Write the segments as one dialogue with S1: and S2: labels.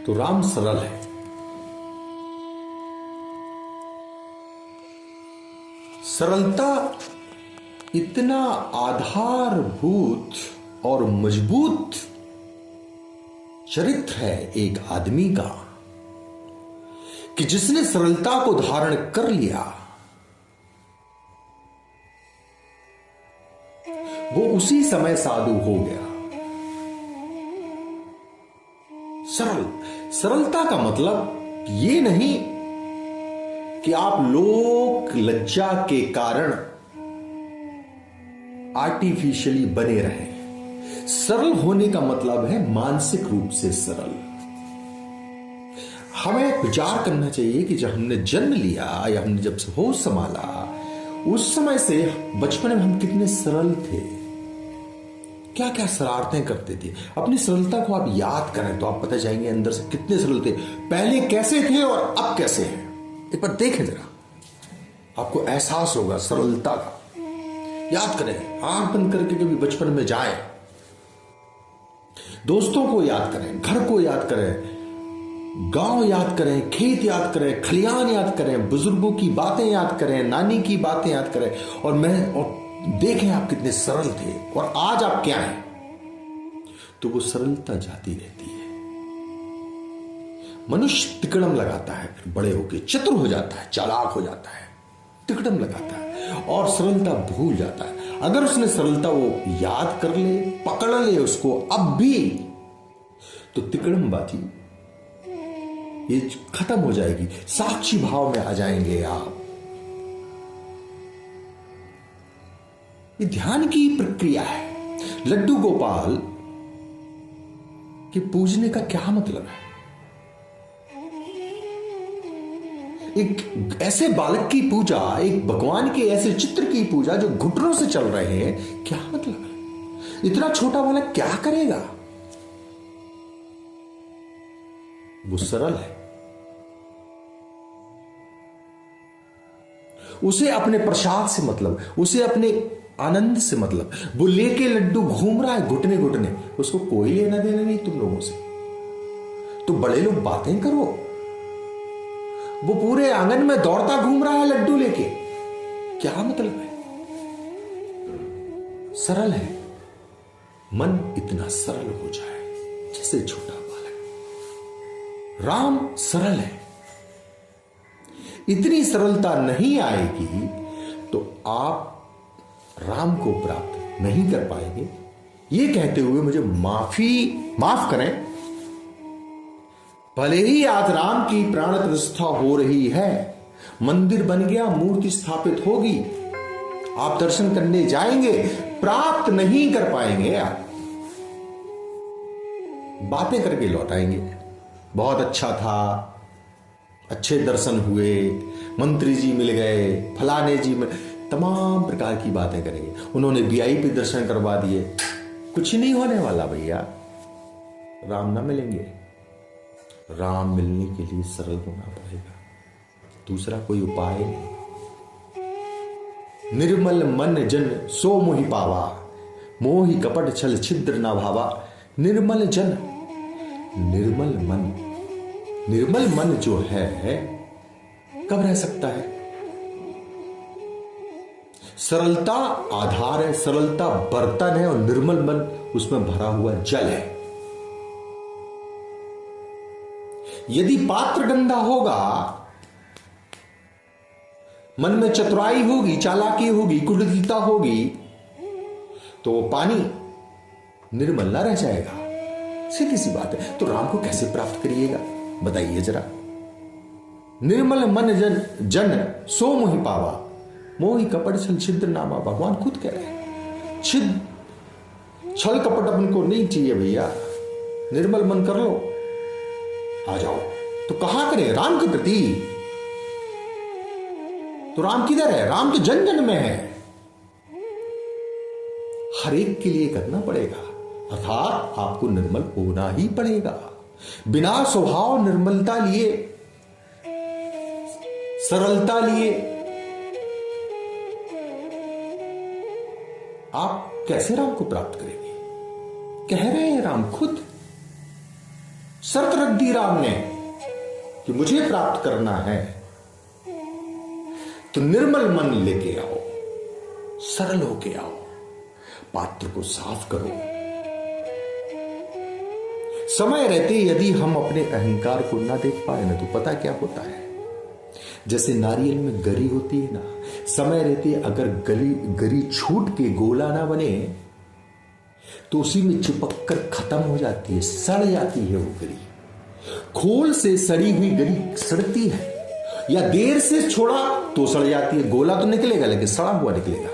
S1: तो राम सरल है। सरलता इतना आधारभूत और मजबूत चरित्र है एक आदमी का कि जिसने सरलता को धारण कर लिया वो उसी समय साधु हो गया। सरलता का मतलब ये नहीं कि आप लोक लज्जा के कारण आर्टिफिशियली बने रहे। सरल होने का मतलब है मानसिक रूप से सरल। हमें विचार करना चाहिए कि जब हमने जन्म लिया या हमने जब से होश संभाला उस समय से बचपन में हम कितने सरल थे, क्या क्या शरारतें करते थे। अपनी सरलता को आप याद करें तो आप पता जाएंगे अंदर से कितने सरल थे, पहले कैसे थे और अब कैसे हैं। एक बार देखें जरा, आपको एहसास होगा सरलता का। याद करें, आंख बंद करके कभी बचपन में जाएं, दोस्तों को याद करें, घर को याद करें, गांव याद करें, खेत याद करें, खलियान याद करें, बुजुर्गों की बातें याद करें, नानी की बातें याद करें और देखें आप कितने सरल थे और आज आप क्या हैं। तो वो सरलता जाती रहती है। मनुष्य तिकड़म लगाता है, फिर बड़े होकर चतुर हो जाता है, चालाक हो जाता है, तिकड़म लगाता है और सरलता भूल जाता है। अगर उसने सरलता वो याद कर ले, पकड़ ले उसको अब भी, तो तिकड़मबाजी ये खत्म हो जाएगी। साक्षी भाव में आ जाएंगे आप। ये ध्यान की प्रक्रिया है। लड्डू गोपाल के पूजने का क्या मतलब है? एक ऐसे बालक की पूजा, एक भगवान के ऐसे चित्र की पूजा जो घुटनों से चल रहे हैं, क्या मतलब है? इतना छोटा बालक क्या करेगा? वो सरल है। उसे अपने प्रसाद से मतलब, उसे अपने आनंद से मतलब। वो लेके लड्डू घूम रहा है घुटने घुटने, उसको कोई लेना देना नहीं तुम लोगों से। तो बड़े लोग बातें करो, वो पूरे आंगन में दौड़ता घूम रहा है लड्डू लेके, क्या मतलब है? सरल है। मन इतना सरल हो जाए जैसे छोटा बालक। राम सरल है। इतनी सरलता नहीं आएगी तो आप राम को प्राप्त नहीं कर पाएंगे। ये कहते हुए मुझे माफ करें, भले ही आज राम की प्राण प्रतिष्ठा हो रही है, मंदिर बन गया, मूर्ति स्थापित होगी, आप दर्शन करने जाएंगे, प्राप्त नहीं कर पाएंगे। आप बातें करके लौटाएंगे, बहुत अच्छा था, अच्छे दर्शन हुए, मंत्री जी मिल गए, फलाने जी मिल, तमाम प्रकार की बातें करेंगे। उन्होंने वीआईपी दर्शन करवा दिए। कुछ नहीं होने वाला भैया, राम ना मिलेंगे। राम मिलने के लिए सरल होना पड़ेगा, दूसरा कोई उपाय नहीं। निर्मल मन जन सो मोहि पावा, मोहि कपट छल छिद्र ना भावा। निर्मल जन, निर्मल मन जो है कब रह सकता है? सरलता आधार है, सरलता बर्तन है और निर्मल मन उसमें भरा हुआ जल है। यदि पात्र गंदा होगा, मन में चतुराई होगी, चालाकी होगी, कुटिलता होगी, तो वो पानी निर्मल ना रह जाएगा। सीधी सी बात है। तो राम को कैसे प्राप्त करिएगा बताइए जरा। निर्मल मन जन सो मोहि पावा, मोहि कपट छल छिद्र नामा। भगवान खुद कह रहे हैं छल कपट अपन को नहीं चाहिए भैया, निर्मल मन कर लो, आ जाओ। तो कहां करें? राम के प्रति। तो राम किधर है? राम तो जन जन में है, हर एक के लिए करना पड़ेगा, अर्थात आपको निर्मल होना ही पड़ेगा। बिना स्वभाव निर्मलता लिए, सरलता लिए आप कैसे राम को प्राप्त करेंगे? कह रहे हैं राम खुद, शर्त रख दी राम ने कि मुझे प्राप्त करना है तो निर्मल मन लेके आओ, सरल होके आओ, पात्र को साफ करो। समय रहते यदि हम अपने अहंकार को ना देख पाए ना तो पता क्या होता है, जैसे नारियल में गरी होती है ना, समय रहते अगर गरी छूट के गोला ना बने तो उसी में चिपक कर खत्म हो जाती है, सड़ जाती है वो गरी। खोल से सड़ी हुई गरी सड़ती है, या देर से छोड़ा तो सड़ जाती है। गोला तो निकलेगा लेकिन सड़ा हुआ निकलेगा।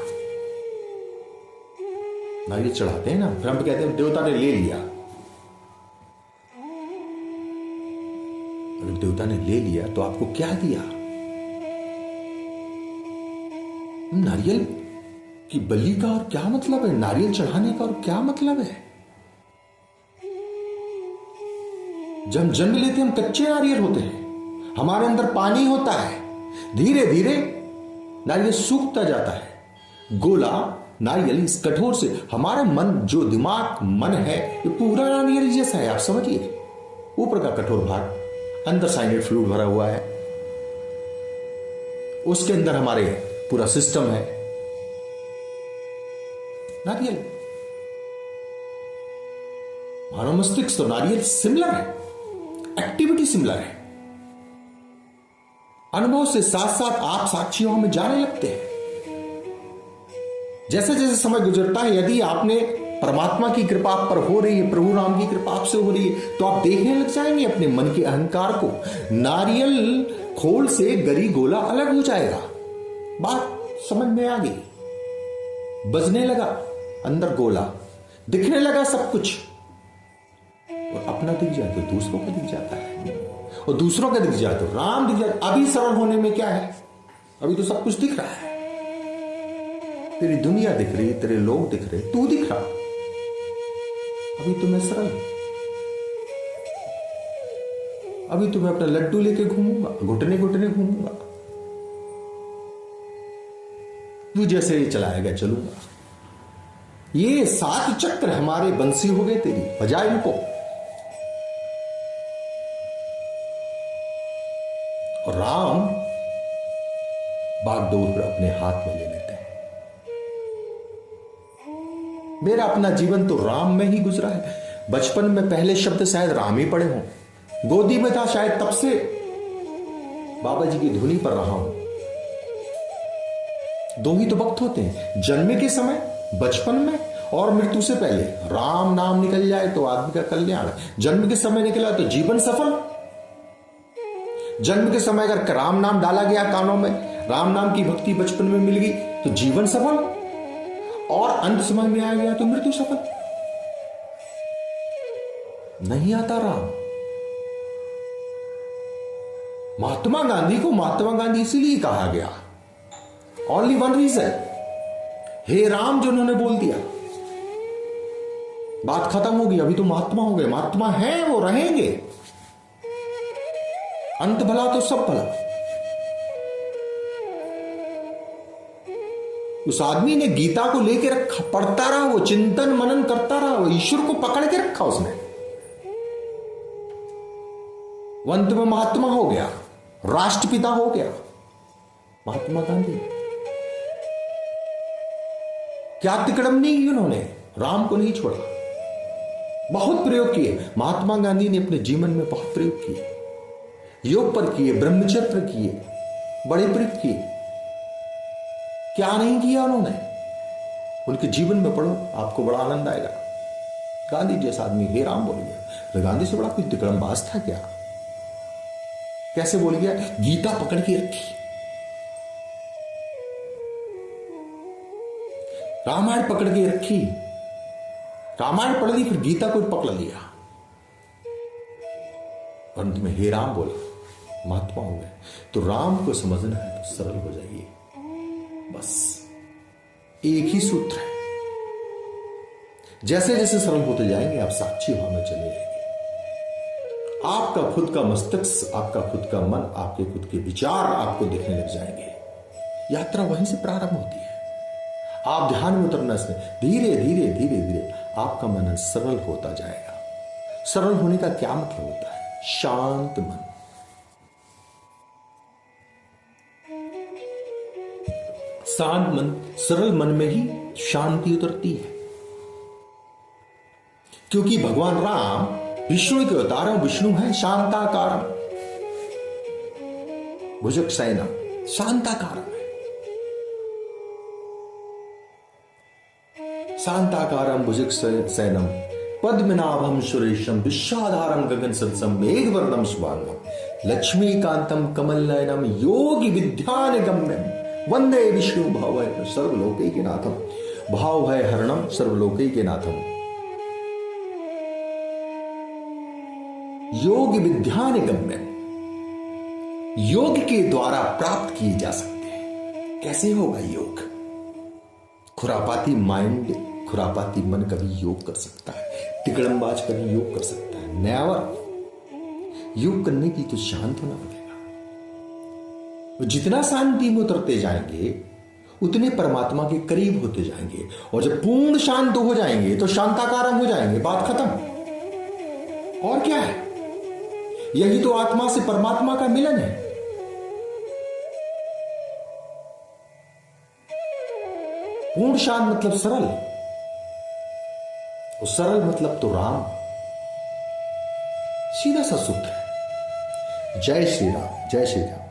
S1: नारियल चढ़ाते हैं ना, फिर हम कहते हैं देवता ने ले लिया। अगर देवता ने ले लिया तो आपको क्या दिया? नारियल की बलि का और क्या मतलब है? नारियल चढ़ाने का और क्या मतलब है? जब हम जन्म लेते हम कच्चे नारियल होते हैं, हमारे अंदर पानी होता है, धीरे धीरे नारियल सूखता जाता है। गोला नारियल इस कठोर से, हमारा मन जो दिमाग मन है ये पूरा नारियल जैसा है, आप समझिए। ऊपर का कठोर भाग, अंदर साइनेट फ्लूइड भरा हुआ है, उसके अंदर हमारे पूरा सिस्टम है नारियल। मानव मस्तिष्क तो नारियल सिमिलर है, एक्टिविटी सिमिलर है। अनुभव से साथ साथ आप साक्षियों में जाने लगते हैं। जैसे जैसे समय गुजरता है, यदि आपने परमात्मा की कृपा आप पर हो रही है, प्रभु राम की कृपा आपसे हो रही है, तो आप देखने लग जाएंगे अपने मन के अहंकार को। नारियल खोल से गरी गोला अलग हो जाएगा। बात समझ में आ गई। बजने लगा अंदर गोला, दिखने लगा सब कुछ, और अपना दिख जाए तो दूसरों का दिख जाता है, और दूसरों का दिख जाए तो राम दिख जाता। अभी सरल होने में क्या है? अभी तो सब कुछ दिख रहा है, तेरी दुनिया दिख रही है, तेरे लोग दिख रहे, तू दिख रहा। अभी तो मैं सरल, अभी तो मैं अपना लड्डू लेके घूमूंगा, घुटने घुटने घूमूंगा, तू जैसे ही चलाएगा चलूंगा। ये 7 चक्र हमारे बंसी हो गए, तेरी बजाय इनको। और राम बागडोर अपने हाथ में ले लेते हैं। मेरा अपना जीवन तो राम में ही गुजरा है। बचपन में पहले शब्द शायद राम ही पढ़े हों, गोदी में था शायद तब से बाबा जी की धुनी पर रहा हूं। 2 ही तो वक्त होते हैं, जन्म के समय, बचपन में, और मृत्यु से पहले। राम नाम निकल जाए तो आदमी का कल्याण। जन्म के समय निकला तो जीवन सफल। जन्म के समय अगर राम नाम डाला गया कानों में, राम नाम की भक्ति बचपन में मिल गई तो जीवन सफल, और अंत समय में आ गया तो मृत्यु सफल। नहीं आता राम। महात्मा गांधी को महात्मा गांधी इसीलिए कहा गया, ओनली वन रीजन, हे राम जो उन्होंने बोल दिया, बात खत्म होगी। अभी तो महात्मा हो गए, महात्मा हैं वो रहेंगे। अंत भला तो सब भला। उस आदमी ने गीता को लेके रखा, पढ़ता रहा, वो चिंतन मनन करता रहा, वो ईश्वर को पकड़ के रखा उसने। अंत में महात्मा हो गया, राष्ट्रपिता हो गया महात्मा गांधी। क्या तिकड़म नहीं की उन्होंने, राम को नहीं छोड़ा। बहुत प्रयोग किए महात्मा गांधी ने अपने जीवन में, बहुत प्रयोग किए, योग पर किए, ब्रह्मचर्य पर किए, बड़े प्रयोग किए। क्या नहीं किया उन्होंने? उनके जीवन में पढ़ो, आपको बड़ा आनंद आएगा। गांधी जैसा आदमी हे राम बोल गया, तो गांधी से बड़ा कोई तिकड़मबाज था क्या? कैसे बोल गया? गीता पकड़ के रखी, रामायण पकड़ के रखी, रामायण पढ़ ली, फिर गीता को पकड़ लिया, अंत में हे राम बोला, महात्मा हो गए। तो राम को समझना है तो सरल हो जाइए, बस एक ही सूत्र है। जैसे जैसे सरल होते जाएंगे आप साक्षी भाव में चले जाएंगे। आपका खुद का मस्तिष्क, आपका खुद का मन, आपके खुद के विचार आपको दिखने लग जाएंगे। यात्रा वहीं से प्रारंभ होती है। आप ध्यान में उतरना से धीरे धीरे धीरे धीरे आपका मन सरल होता जाएगा। सरल होने का क्या मतलब होता है? शांत मन। शांत मन, सरल मन में ही शांति उतरती है। क्योंकि भगवान राम विष्णु के अवतार, विष्णु है शांताकारम, भुजगशयनम, शांताकारम है। शांताकारम भुजगशयनम पद्मनाभम सुरेशम विश्वाधारम गगन सदसम मेघवर्णम शुभांगम लक्ष्मीकांतम कमल नयनम योगी विद्यानिगम्यम वंदे विष्णु भाव सर्वलोकैकनाथम भाव है हरणम सर्वलोकैकनाथम योग विद्यानिगम्यम। योग के द्वारा प्राप्त किए जा सकते हैं। कैसे होगा योग? खुरापाती माइंड, खुरापाती मन कभी योग कर सकता है, तिकड़मबाज कभी योग कर सकता है, नेवर। योग करने की तो शांत होना पड़ेगा। जितना शांति में उतरते जाएंगे उतने परमात्मा के करीब होते जाएंगे, और जब पूर्ण शांत हो जाएंगे तो शांताकारम हो जाएंगे, बात खत्म। और क्या है? यही तो आत्मा से परमात्मा का मिलन है। पूर्ण शांत मतलब सरल, और सरल मतलब तो राम। सीधा सा सूत्र है। जय श्री राम, जय श्री राम।